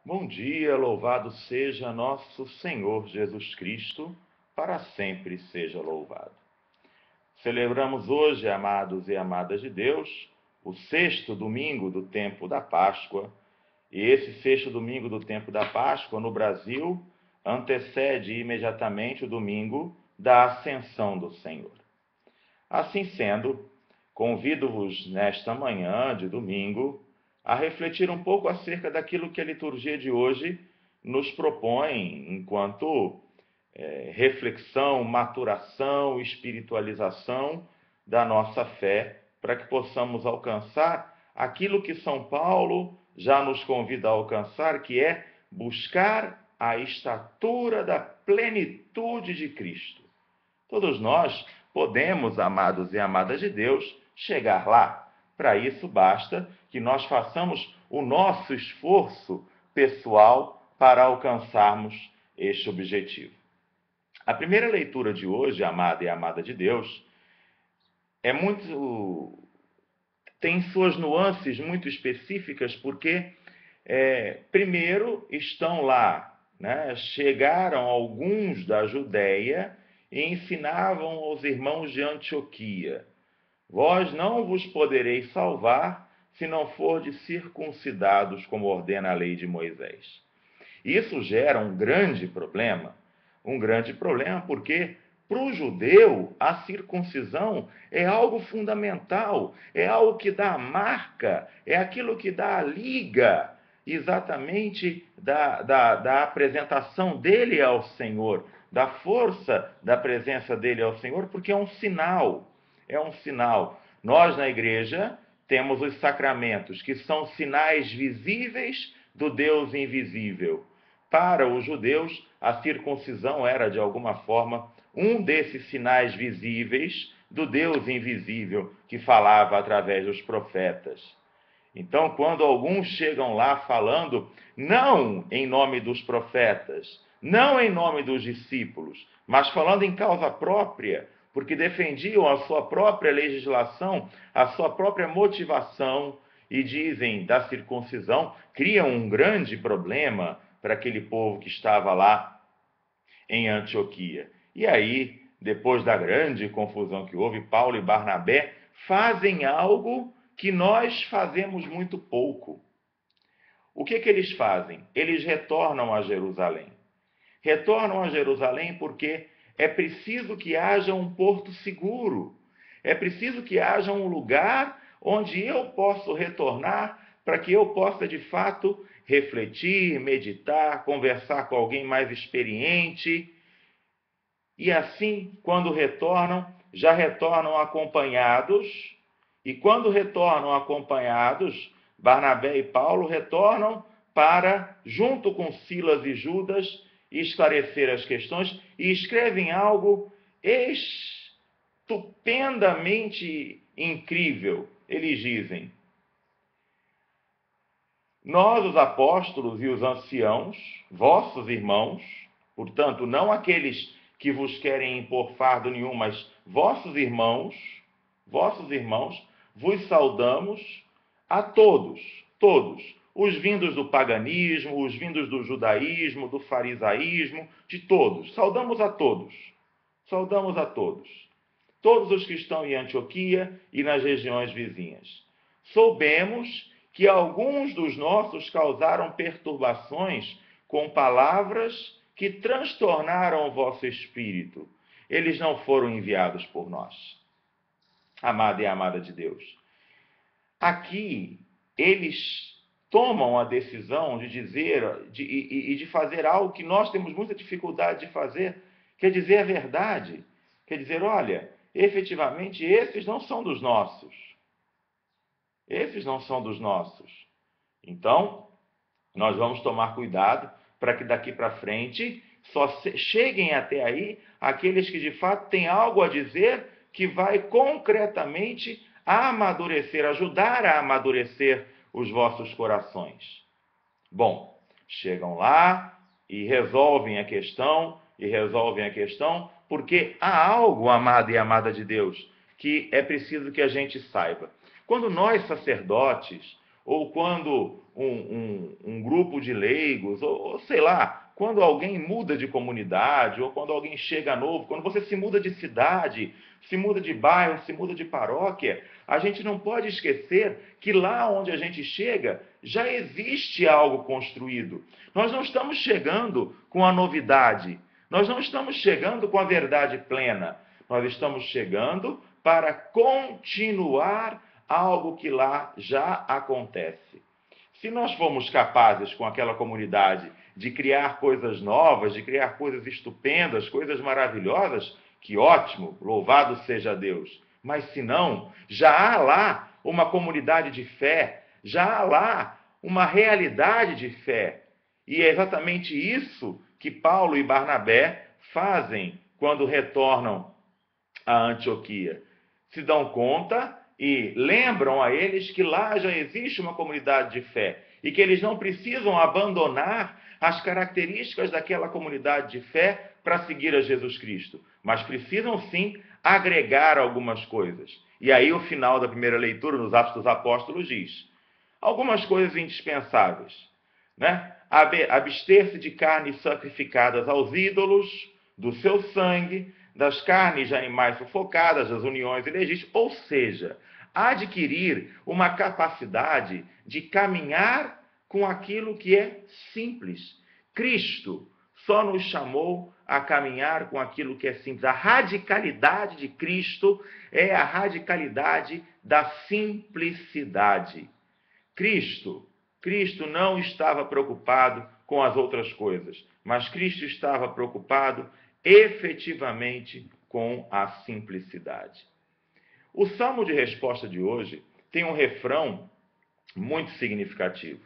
Bom dia, louvado seja nosso Senhor Jesus Cristo, para sempre seja louvado. Celebramos hoje, amados e amadas de Deus, o sexto domingo do tempo da Páscoa. E esse sexto domingo do tempo da Páscoa, no Brasil, antecede imediatamente o domingo da Ascensão do Senhor. Assim sendo, convido-vos nesta manhã de domingo a refletir um pouco acerca daquilo que a liturgia de hoje nos propõe enquanto reflexão, maturação, espiritualização da nossa fé, para que possamos alcançar aquilo que São Paulo já nos convida a alcançar, que é buscar a estatura da plenitude de Cristo. Todos nós podemos, amados e amadas de Deus, chegar lá. Para isso, basta que nós façamos o nosso esforço pessoal para alcançarmos este objetivo. A primeira leitura de hoje, amada e amada de Deus, tem suas nuances muito específicas, porque, primeiro, estão lá, né, chegaram alguns da Judéia e ensinavam aos irmãos de Antioquia: vós não vos podereis salvar se não fordes circuncidados, como ordena a lei de Moisés. Isso gera um grande problema porque para o judeu a circuncisão é algo fundamental, é algo que dá a marca, é aquilo que dá a liga exatamente da apresentação dele ao Senhor, da força da presença dele ao Senhor, porque é um sinal, é um sinal. Nós na igreja temos os sacramentos, que são sinais visíveis do Deus invisível. Para os judeus, a circuncisão era, de alguma forma, um desses sinais visíveis do Deus invisível que falava através dos profetas. Então, quando alguns chegam lá falando, não em nome dos profetas, não em nome dos discípulos, mas falando em causa própria, porque defendiam a sua própria legislação, a sua própria motivação, e dizem da circuncisão, criam um grande problema para aquele povo que estava lá em Antioquia. E aí, depois da grande confusão que houve, Paulo e Barnabé fazem algo que nós fazemos muito pouco. O que eles fazem? Eles retornam a Jerusalém. Retornam a Jerusalém porque é preciso que haja um porto seguro. É preciso que haja um lugar onde eu possa retornar para que eu possa, de fato, refletir, meditar, conversar com alguém mais experiente. E assim, quando retornam, já retornam acompanhados. E quando retornam acompanhados, Barnabé e Paulo retornam para, junto com Silas e Judas, esclarecer as questões e escrevem algo estupendamente incrível. Eles dizem: nós, os apóstolos e os anciãos, vossos irmãos, portanto, não aqueles que vos querem impor fardo nenhum, mas vossos irmãos, vos saudamos a todos, todos, os vindos do paganismo, os vindos do judaísmo, do farisaísmo, de todos. Saudamos a todos. Saudamos a todos. Todos os que estão em Antioquia e nas regiões vizinhas. Soubemos que alguns dos nossos causaram perturbações com palavras que transtornaram o vosso espírito. Eles não foram enviados por nós. Amada e amada de Deus. Aqui, eles tomam a decisão de dizer e de fazer algo que nós temos muita dificuldade de fazer, que é dizer a verdade. Quer dizer, olha, efetivamente, esses não são dos nossos. Esses não são dos nossos. Então, nós vamos tomar cuidado para que daqui para frente só cheguem até aí aqueles que de fato têm algo a dizer que vai concretamente amadurecer, ajudar a amadurecer os vossos corações. Bom, chegam lá e resolvem a questão, porque há algo, amado e amada de Deus, que é preciso que a gente saiba. Quando nós, sacerdotes, ou quando um grupo de leigos, ou sei lá, quando alguém muda de comunidade, ou quando alguém chega novo, quando você se muda de cidade, se muda de bairro, se muda de paróquia, a gente não pode esquecer que lá onde a gente chega já existe algo construído. Nós não estamos chegando com a novidade, nós não estamos chegando com a verdade plena, nós estamos chegando para continuar algo que lá já acontece. Se nós formos capazes com aquela comunidade de criar coisas novas, de criar coisas estupendas, coisas maravilhosas, que ótimo, louvado seja Deus. Mas se não, já há lá uma comunidade de fé, já há lá uma realidade de fé. E é exatamente isso que Paulo e Barnabé fazem quando retornam a Antioquia. Se dão conta e lembram a eles que lá já existe uma comunidade de fé e que eles não precisam abandonar as características daquela comunidade de fé para seguir a Jesus Cristo, mas precisam sim agregar algumas coisas. E aí o final da primeira leitura nos Atos dos Apóstolos diz algumas coisas indispensáveis, né? Abster-se de carnes sacrificadas aos ídolos, do seu sangue, das carnes de animais sufocadas, das uniões ilegítimas, ou seja, adquirir uma capacidade de caminhar com aquilo que é simples. Cristo só nos chamou a caminhar com aquilo que é simples. A radicalidade de Cristo é a radicalidade da simplicidade. Cristo não estava preocupado com as outras coisas, mas Cristo estava preocupado efetivamente com a simplicidade. O salmo de resposta de hoje tem um refrão muito significativo.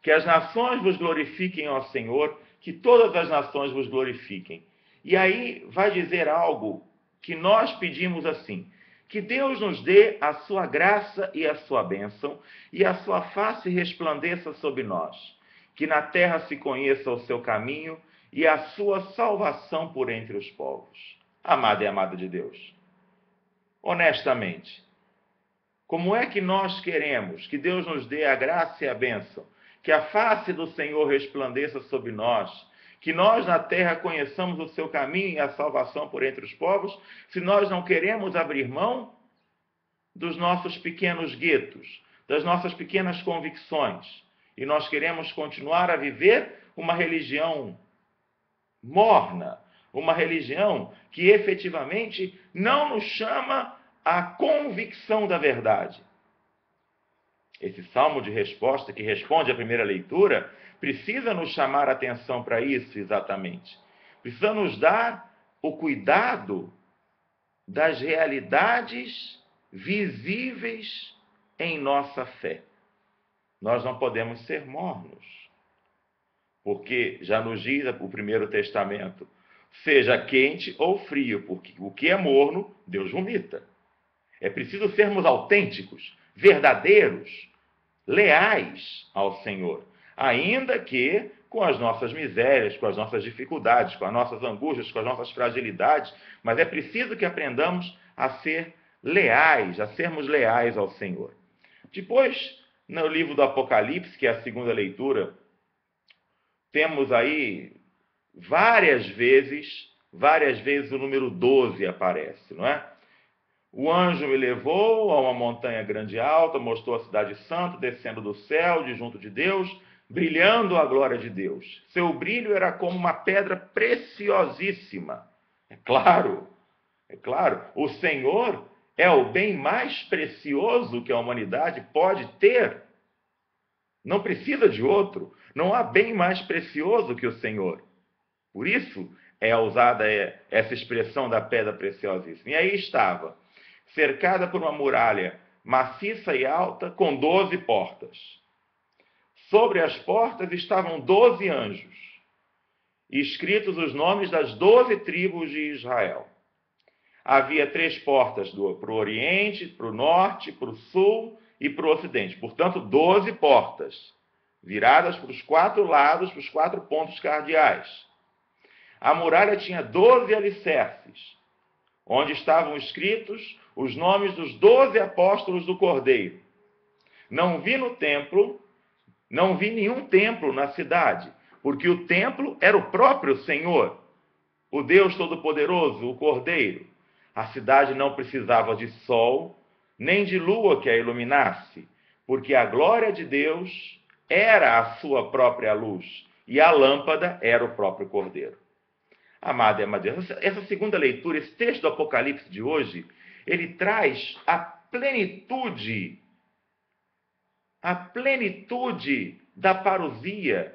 Que as nações vos glorifiquem, ó Senhor, que todas as nações vos glorifiquem. E aí vai dizer algo que nós pedimos assim: que Deus nos dê a sua graça e a sua bênção, e a sua face resplandeça sobre nós. Que na terra se conheça o seu caminho e a sua salvação por entre os povos. Amada e amada de Deus, honestamente, como é que nós queremos que Deus nos dê a graça e a bênção, que a face do Senhor resplandeça sobre nós, que nós na terra conheçamos o seu caminho e a salvação por entre os povos, se nós não queremos abrir mão dos nossos pequenos guetos, das nossas pequenas convicções, e nós queremos continuar a viver uma religião morna, uma religião que efetivamente não nos chama à convicção da verdade. Esse salmo de resposta, que responde à primeira leitura, precisa nos chamar a atenção para isso exatamente. Precisa nos dar o cuidado das realidades visíveis em nossa fé. Nós não podemos ser mornos, porque já nos diz o Primeiro Testamento, seja quente ou frio, porque o que é morno, Deus vomita. É preciso sermos autênticos, verdadeiros, leais ao Senhor, ainda que com as nossas misérias, com as nossas dificuldades, com as nossas angústias, com as nossas fragilidades, mas é preciso que aprendamos a ser leais, a sermos leais ao Senhor. Depois, no livro do Apocalipse, que é a segunda leitura, temos aí várias vezes o número 12 aparece, não é? O anjo me levou a uma montanha grande e alta, mostrou a cidade santa, descendo do céu, de junto de Deus, brilhando a glória de Deus. Seu brilho era como uma pedra preciosíssima. É claro, o Senhor é o bem mais precioso que a humanidade pode ter. Não precisa de outro. Não há bem mais precioso que o Senhor. Por isso é usada essa expressão da pedra preciosíssima. E aí estava, cercada por uma muralha maciça e alta, com 12 portas. Sobre as portas estavam 12 anjos, escritos os nomes das 12 tribos de Israel. Havia 3 portas para o oriente, para o norte, para o sul e para o ocidente. Portanto, 12 portas, viradas para os 4 lados, para os 4 pontos cardeais. A muralha tinha 12 alicerces, onde estavam escritos os nomes dos 12 apóstolos do Cordeiro. Não vi no templo, não vi nenhum templo na cidade, porque o templo era o próprio Senhor, o Deus Todo-Poderoso, o Cordeiro. A cidade não precisava de sol, nem de lua que a iluminasse, porque a glória de Deus era a sua própria luz, e a lâmpada era o próprio Cordeiro. Amado e amada, essa segunda leitura, esse texto do Apocalipse de hoje, ele traz a plenitude da parousia,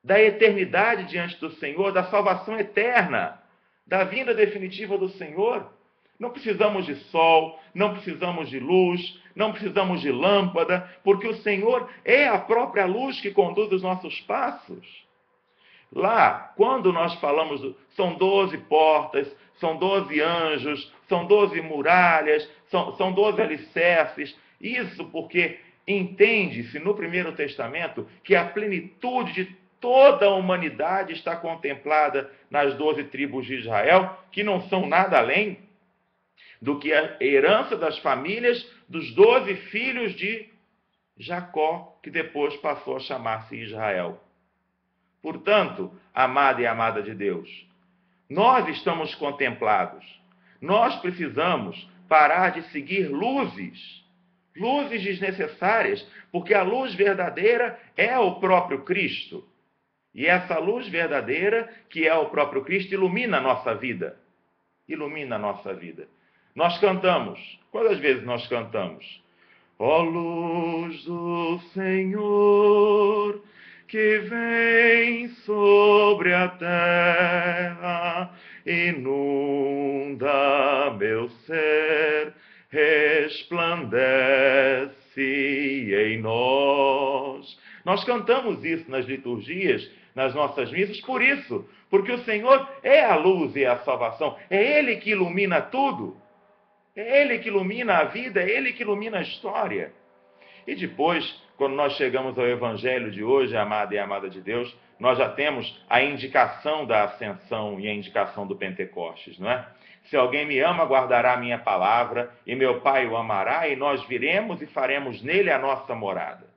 da eternidade diante do Senhor, da salvação eterna, da vinda definitiva do Senhor. Não precisamos de sol, não precisamos de luz, não precisamos de lâmpada, porque o Senhor é a própria luz que conduz os nossos passos. Lá, quando nós falamos, são 12 portas, são 12 anjos, são 12 muralhas, são 12 alicerces. Isso porque entende-se no Primeiro Testamento que a plenitude de toda a humanidade está contemplada nas 12 tribos de Israel, que não são nada além do que a herança das famílias dos 12 filhos de Jacó, que depois passou a chamar-se Israel. Portanto, amada e amada de Deus, nós estamos contemplados. Nós precisamos parar de seguir luzes desnecessárias, porque a luz verdadeira é o próprio Cristo. E essa luz verdadeira, que é o próprio Cristo, ilumina a nossa vida. Ilumina a nossa vida. Nós cantamos. Quantas vezes nós cantamos? Ó luz do Senhor, que vem sobre a terra, inunda meu ser, resplandece em nós. Nós cantamos isso nas liturgias, nas nossas missas, por isso, porque o Senhor é a luz e a salvação, é Ele que ilumina tudo, é Ele que ilumina a vida, é Ele que ilumina a história. E depois, quando nós chegamos ao Evangelho de hoje, amada e amada de Deus, nós já temos a indicação da ascensão e a indicação do Pentecostes, não é? Se alguém me ama, guardará a minha palavra, e meu Pai o amará, e nós viremos e faremos nele a nossa morada.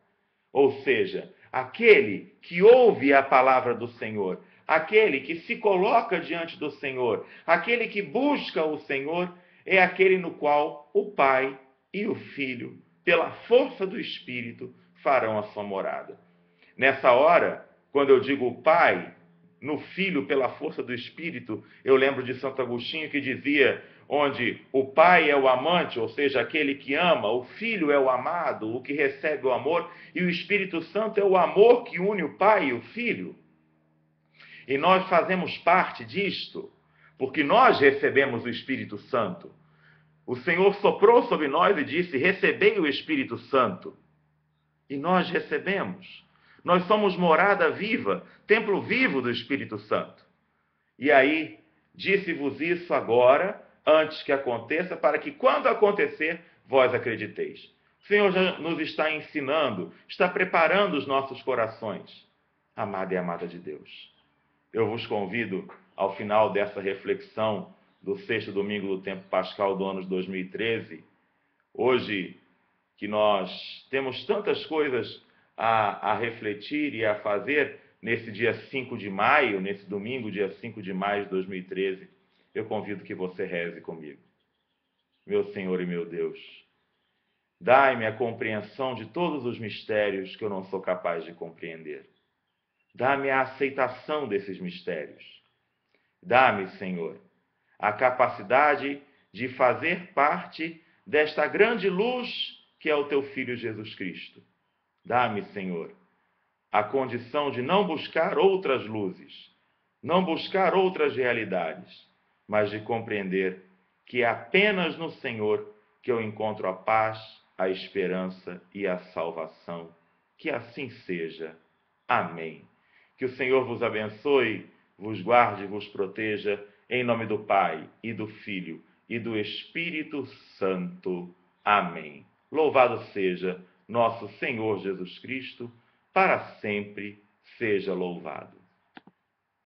Ou seja, aquele que ouve a palavra do Senhor, aquele que se coloca diante do Senhor, aquele que busca o Senhor, é aquele no qual o Pai e o Filho, pela força do Espírito, farão a sua morada. Nessa hora, quando eu digo o Pai, no Filho, pela força do Espírito, eu lembro de Santo Agostinho que dizia, onde o Pai é o amante, ou seja, aquele que ama, o Filho é o amado, o que recebe o amor, e o Espírito Santo é o amor que une o Pai e o Filho. E nós fazemos parte disto, porque nós recebemos o Espírito Santo. O Senhor soprou sobre nós e disse, recebei o Espírito Santo. E nós recebemos. Nós somos morada viva, templo vivo do Espírito Santo. E aí, disse-vos isso agora, antes que aconteça, para que quando acontecer, vós acrediteis. O Senhor já nos está ensinando, está preparando os nossos corações. Amada e amada de Deus, eu vos convido, ao final dessa reflexão do sexto domingo do tempo pascal do ano de 2013, hoje que nós temos tantas coisas a refletir e a fazer nesse dia 5 de maio, nesse domingo, dia 5 de maio de 2013, eu convido que você reze comigo. Meu Senhor e meu Deus, dai-me a compreensão de todos os mistérios que eu não sou capaz de compreender. Dá-me a aceitação desses mistérios. Dá-me, Senhor, a capacidade de fazer parte desta grande luz que é o Teu Filho Jesus Cristo. Dá-me, Senhor, a condição de não buscar outras luzes, não buscar outras realidades, mas de compreender que é apenas no Senhor que eu encontro a paz, a esperança e a salvação. Que assim seja. Amém. Que o Senhor vos abençoe, vos guarde e vos proteja, em nome do Pai, e do Filho, e do Espírito Santo. Amém. Louvado seja nosso Senhor Jesus Cristo, para sempre seja louvado.